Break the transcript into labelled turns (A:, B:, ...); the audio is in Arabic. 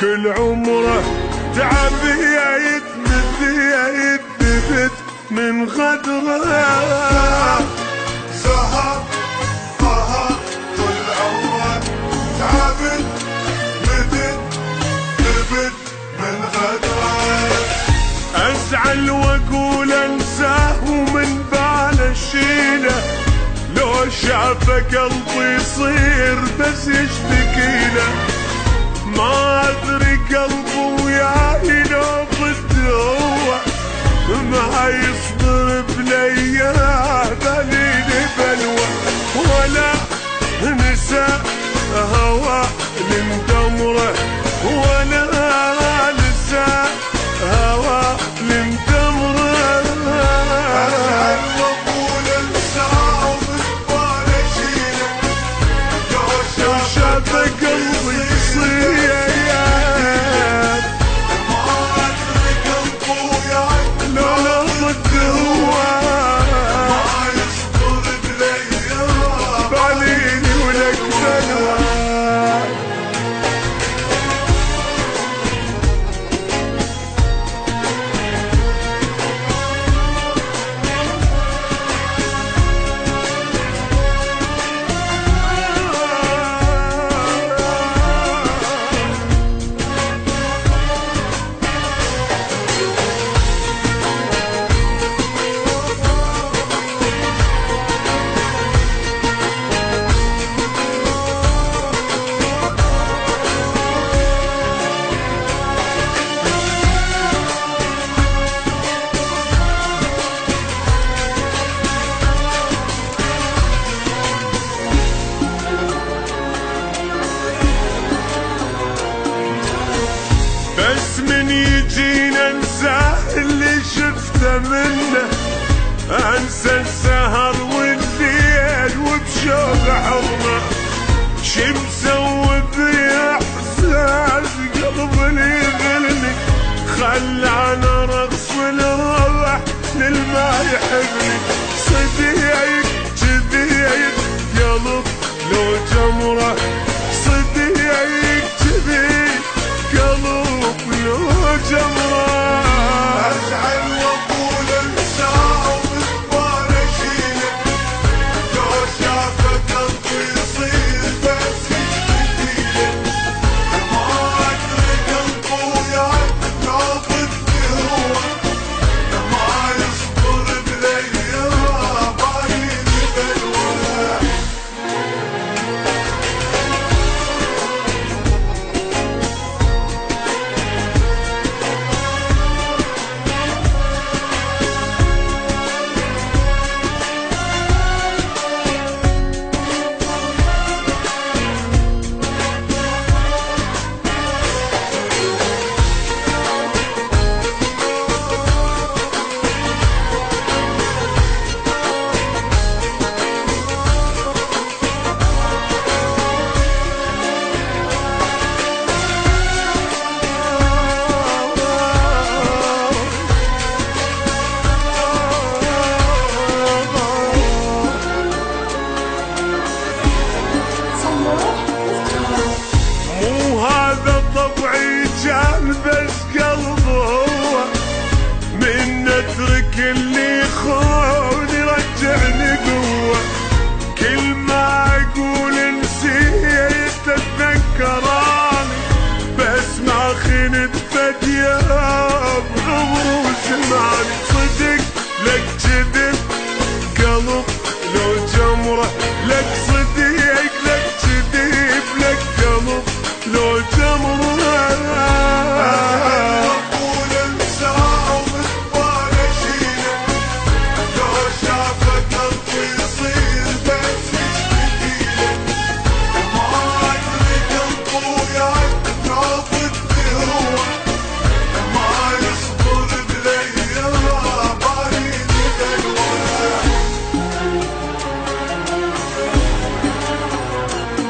A: كل عمره تعب يثبت من غدره.
B: سهر طهر كل عمره تعب ثبت من غدره.
A: ازعل واقول انساه ومن باله شيله، لو شافه قلبي يصير بس يشتكيله. ما ادري قلبه وياي لو بالدوا ما يصبر بلياه بليلي بلوى، ولا نسى هوى لمدمره، ولا نسى هوى لمدمره.
B: ازعل واقول انساه ومن باله شيله، لو
A: شافه قلبي يصير بس من يجينا انساه اللي شفته منه، انسى السهر والليل وبشوق حضنه. شي مسوي باحساس قلبي يغلني، خلاني رقص والروح للما يحبني. صديق جديد قلب لو جمره، صديق جديد قلب لو جمره.
B: ازعل واقول انساه ومن باله شيله، لو شافه قلبي يصير بس يشتكيله. ما ادري قلبه وياي لو بالدوا ما يصبر بلياه بايلي بلوى. بس قلبه هو من نترك اللي يخون يرجعني قوة. كل ما اقول نسيت اتذكراني، بس ما خنت فدية بعمر وزماني. صدق لك كذب قلب لو جمره، لك صدق